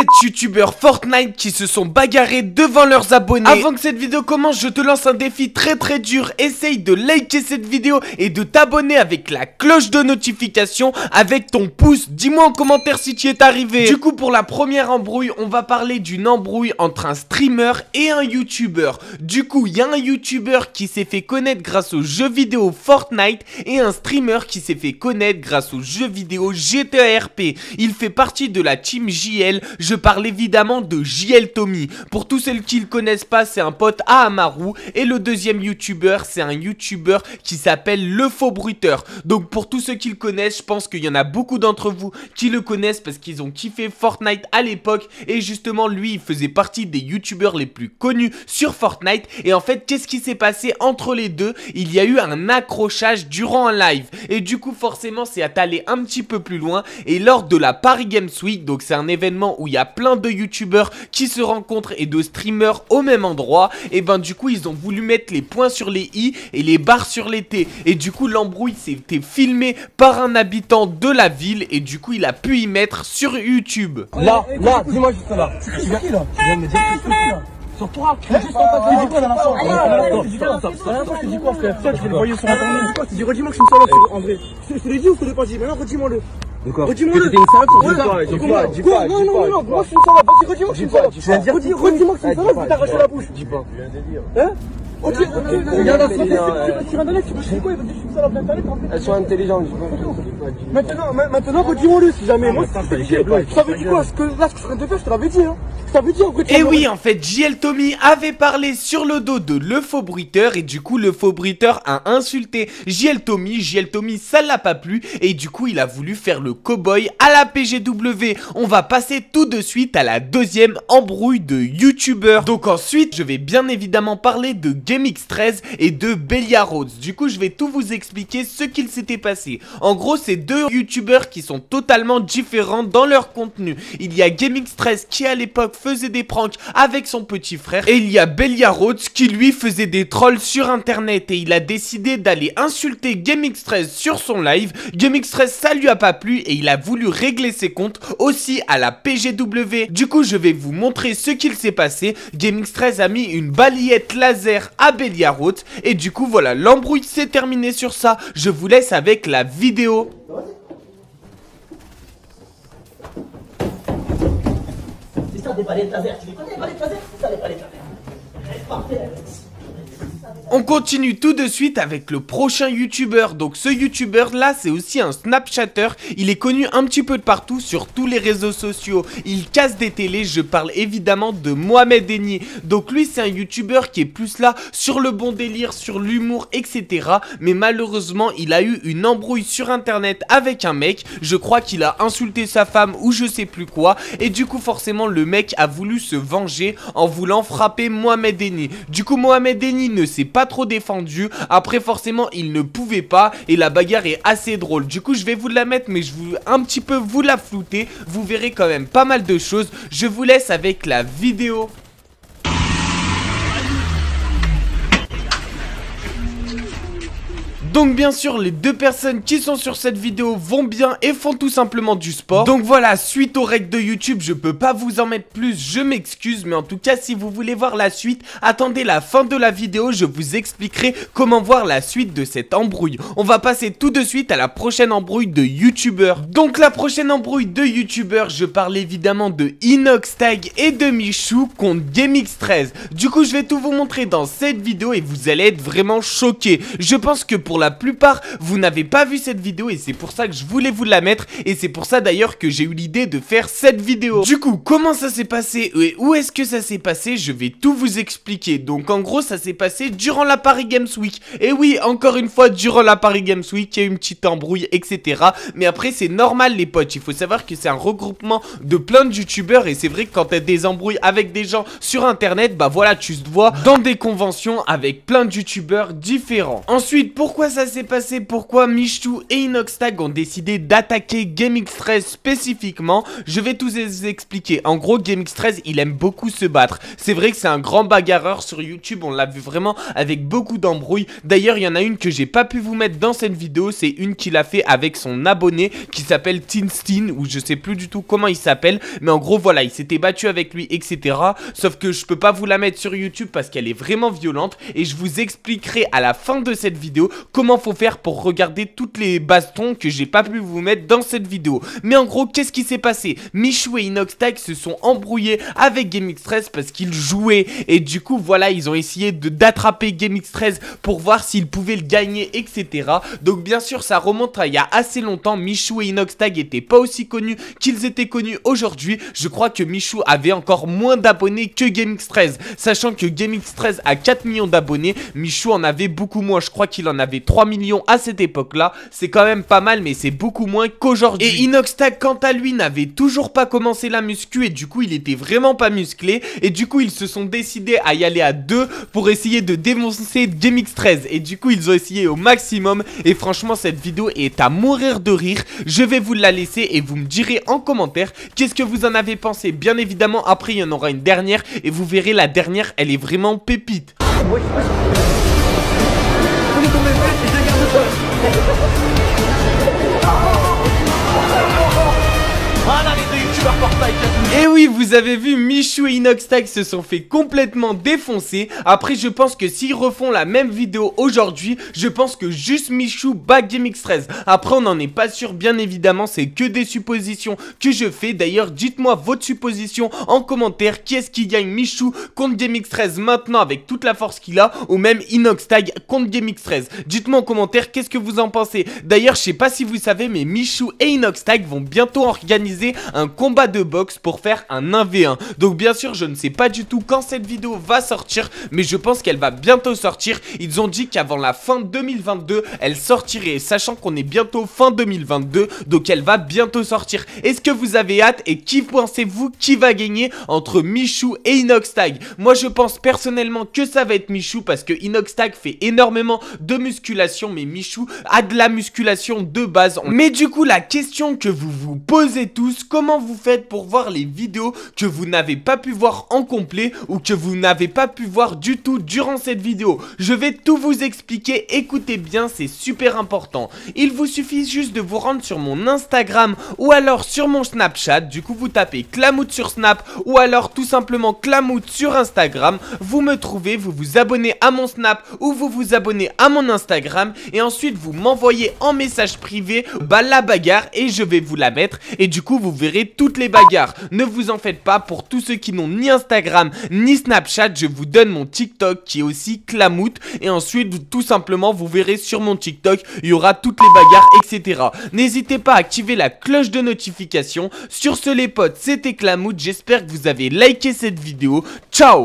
7 youtubeurs Fortnite qui se sont bagarrés devant leurs abonnés. Avant que cette vidéo commence, je te lance un défi très dur. Essaye de liker cette vidéo et de t'abonner avec la cloche de notification avec ton pouce. Dis-moi en commentaire si tu es arrivé. Du coup, pour la première embrouille, on va parler d'une embrouille entre un streamer et un youtubeur. Du coup, il y a un youtubeur qui s'est fait connaître grâce aux jeux vidéo Fortnite et un streamer qui s'est fait connaître grâce aux jeux vidéo GTA RP. Il fait partie de la team JL. Je parle évidemment de JL Tommy. Pour tous ceux qui le connaissent pas, c'est un pote à Amaru. Et le deuxième youtubeur, c'est un youtubeur qui s'appelle Le Faux Bruiteur. Donc pour tous ceux qui le connaissent, je pense qu'il y en a beaucoup d'entre vous qui le connaissent parce qu'ils ont kiffé Fortnite à l'époque. Et justement, lui, il faisait partie des youtubeurs les plus connus sur Fortnite. Et en fait, qu'est-ce qui s'est passé entre les deux? Il y a eu un accrochage durant un live. Et du coup, forcément, c'est allé un petit peu plus loin. Et lors de la Paris Games Week, donc c'est un événement où il y a plein de youtubeurs qui se rencontrent et de streamers au même endroit, et ben du coup ils ont voulu mettre les points sur les i et les barres sur les t, et du coup l'embrouille s'était filmée par un habitant de la ville, et du coup il a pu y mettre sur YouTube. Là, dis-moi juste là. Tu viens qui là? Tu viens me dire que tu là. Sur toi, tu dis quoi la dernière fois? La dernière fois, je te dis quoi, frère? Tu le voyais sur internet. Tu dis redis-moi que je suis une salope en vrai. Je te l'ai dit ou je te l'ai pas dit? Maintenant redis-moi-le. Redis-moi-le. Dis quoi? Non, moi je suis une salope. Vas-y, redis-moi que je suis une salope. Redis-moi que je suis une salope, je vais t'arracher la bouche. Dis pas. Je viens de dire. Hein? Ok, regarde la sur internet, tu veux dire quoi? Il va dire que je suis une salope d'internet. Elles sont intelligentes. Maintenant redis-moi-le si jamais. Moi, ça veut dire quoi? Là, ce que je suis en train de faire, je te l'avais dit, hein. Et oui, en fait, JL Tommy avait parlé sur le dos de Le Faux Bruiteur, et du coup le Faux Bruiteur a insulté JL Tommy. JL Tommy, ça l'a pas plu, et du coup il a voulu faire le cowboy à la PGW. On va passer tout de suite à la deuxième embrouille de youtubeurs. Donc ensuite, je vais bien évidemment parler de GameX13 et de Belia Rhodes. Du coup, je vais tout vous expliquer ce qu'il s'était passé. En gros, c'est deux youtubeurs qui sont totalement différents dans leur contenu. Il y a GameX13 qui à l'époque faisait des pranks avec son petit frère, et il y a Belia Rhodes qui lui faisait des trolls sur internet, et il a décidé d'aller insulter GameX13 sur son live. GameX13, ça lui a pas plu et il a voulu régler ses comptes aussi à la PGW. Du coup, je vais vous montrer ce qu'il s'est passé. GameX13 a mis une balayette laser à Belia Rhodes, et du coup voilà, l'embrouille s'est terminée sur ça. Je vous laisse avec la vidéo. Des palettes laser, tu les connais, les palettes laser? C'est ça les palettes laser. Reste par terre. On continue tout de suite avec le prochain youtubeur. Donc ce youtubeur là, c'est aussi un snapchatter. Il est connu un petit peu de partout sur tous les réseaux sociaux. Il casse des télés. Je parle évidemment de Mohamed Eni. Donc lui, c'est un youtubeur qui est plus là sur le bon délire, sur l'humour, etc. Mais malheureusement, il a eu une embrouille sur internet avec un mec. Je crois qu'il a insulté sa femme ou je sais plus quoi. Et du coup, forcément, le mec a voulu se venger en voulant frapper Mohamed Eni. Du coup, Mohamed Eni ne s'est pas trop défendu. Après, forcément, il ne pouvait pas, et la bagarre est assez drôle. Du coup, je vais vous la mettre, mais je vais un petit peu vous la flouter. Vous verrez quand même pas mal de choses. Je vous laisse avec la vidéo. Donc bien sûr, les deux personnes qui sont sur cette vidéo vont bien et font tout simplement du sport. Donc voilà, suite aux règles de YouTube, je peux pas vous en mettre plus, je m'excuse. Mais en tout cas, si vous voulez voir la suite, attendez la fin de la vidéo, je vous expliquerai comment voir la suite de cette embrouille. On va passer tout de suite à la prochaine embrouille de youtubeurs. Donc la prochaine embrouille de youtubeurs, je parle évidemment de Inoxtag et de Michou contre GameX13. Du coup, je vais tout vous montrer dans cette vidéo et vous allez être vraiment choqués. Je pense que pour la plupart, vous n'avez pas vu cette vidéo et c'est pour ça que je voulais vous la mettre, et c'est pour ça d'ailleurs que j'ai eu l'idée de faire cette vidéo. Du coup, comment ça s'est passé et où est-ce que ça s'est passé? Je vais tout vous expliquer. Donc en gros, ça s'est passé durant la Paris Games Week. Et oui, encore une fois, durant la Paris Games Week, il y a eu une petite embrouille, etc. Mais après, c'est normal les potes, il faut savoir que c'est un regroupement de plein de youtubeurs, et c'est vrai que quand t'as des embrouilles avec des gens sur internet, bah voilà, tu te vois dans des conventions avec plein de youtubeurs différents. Ensuite, pourquoi ça s'est passé, pourquoi Michou et Inoxtag ont décidé d'attaquer GameX13 spécifiquement, je vais tout vous expliquer. En gros, GameX13, il aime beaucoup se battre. C'est vrai que c'est un grand bagarreur sur YouTube, on l'a vu vraiment avec beaucoup d'embrouilles. D'ailleurs, il y en a une que j'ai pas pu vous mettre dans cette vidéo, c'est une qu'il a fait avec son abonné qui s'appelle Tinstein, ou je sais plus du tout comment il s'appelle, mais en gros voilà, il s'était battu avec lui, etc. Sauf que je peux pas vous la mettre sur YouTube parce qu'elle est vraiment violente, et je vous expliquerai à la fin de cette vidéo comment faut faire pour regarder toutes les bastons que j'ai pas pu vous mettre dans cette vidéo. Mais en gros, qu'est-ce qui s'est passé? Michou et Inoxtag se sont embrouillés avec GameX13 parce qu'ils jouaient, et du coup voilà, ils ont essayé d'attraper GameX13 pour voir s'ils pouvaient le gagner, etc. Donc bien sûr, ça remonte à il y a assez longtemps. Michou et Inoxtag étaient pas aussi connus qu'ils étaient connus aujourd'hui. Je crois que Michou avait encore moins d'abonnés que GameX13, sachant que GameX13 a 4 millions d'abonnés, Michou en avait beaucoup moins. Je crois qu'il en avait 3 millions à cette époque-là. C'est quand même pas mal, mais c'est beaucoup moins qu'aujourd'hui. Et Inoxtag, quant à lui, n'avait toujours pas commencé la muscu, et du coup, il était vraiment pas musclé. Et du coup, ils se sont décidés à y aller à deux pour essayer de défoncer GameX13. Et du coup, ils ont essayé au maximum. Et franchement, cette vidéo est à mourir de rire. Je vais vous la laisser et vous me direz en commentaire qu'est-ce que vous en avez pensé. Bien évidemment, après, il y en aura une dernière. Et vous verrez, la dernière, elle est vraiment pépite. Et oui, vous avez vu, Michou et Inoxtag se sont fait complètement défoncer. Après, je pense que s'ils refont la même vidéo aujourd'hui, je pense que juste Michou bat GameX13. Après, on n'en est pas sûr, bien évidemment, c'est que des suppositions que je fais. D'ailleurs, dites-moi votre supposition en commentaire. Qui est-ce qui gagne, Michou contre GameX13 maintenant avec toute la force qu'il a, ou même Inoxtag contre GameX13? Dites-moi en commentaire qu'est-ce que vous en pensez. D'ailleurs, je sais pas si vous savez, mais Michou et Inoxtag vont bientôt organiser un combat de boxe pour faire un 1v1. Donc bien sûr, je ne sais pas du tout quand cette vidéo va sortir, mais je pense qu'elle va bientôt sortir. Ils ont dit qu'avant la fin 2022, elle sortirait, sachant qu'on est bientôt fin 2022, donc elle va bientôt sortir. Est-ce que vous avez hâte, et qui pensez-vous qui va gagner entre Michou et Inoxtag? Moi, je pense personnellement que ça va être Michou, parce que Inoxtag fait énormément de musculation, mais Michou a de la musculation de base. Mais du coup, la question que vous vous posez tous, comment vous faites pour voir les vidéos que vous n'avez pas pu voir en complet, ou que vous n'avez pas pu voir du tout durant cette vidéo? Je vais tout vous expliquer, écoutez bien, c'est super important. Il vous suffit juste de vous rendre sur mon Instagram ou alors sur mon Snapchat. Du coup, vous tapez Clamout sur Snap ou alors tout simplement Clamout sur Instagram. Vous me trouvez, vous vous abonnez à mon Snap ou vous vous abonnez à mon Instagram, et ensuite vous m'envoyez en message privé la bagarre, et je vais vous la mettre, et du coup vous verrez toutes les bagarres. Ne vous en faites pas, pour tous ceux qui n'ont ni Instagram ni Snapchat, je vous donne mon TikTok qui est aussi Clamout, et ensuite tout simplement vous verrez sur mon TikTok, il y aura toutes les bagarres, etc. N'hésitez pas à activer la cloche de notification. Sur ce les potes, c'était Clamout, j'espère que vous avez liké cette vidéo. Ciao.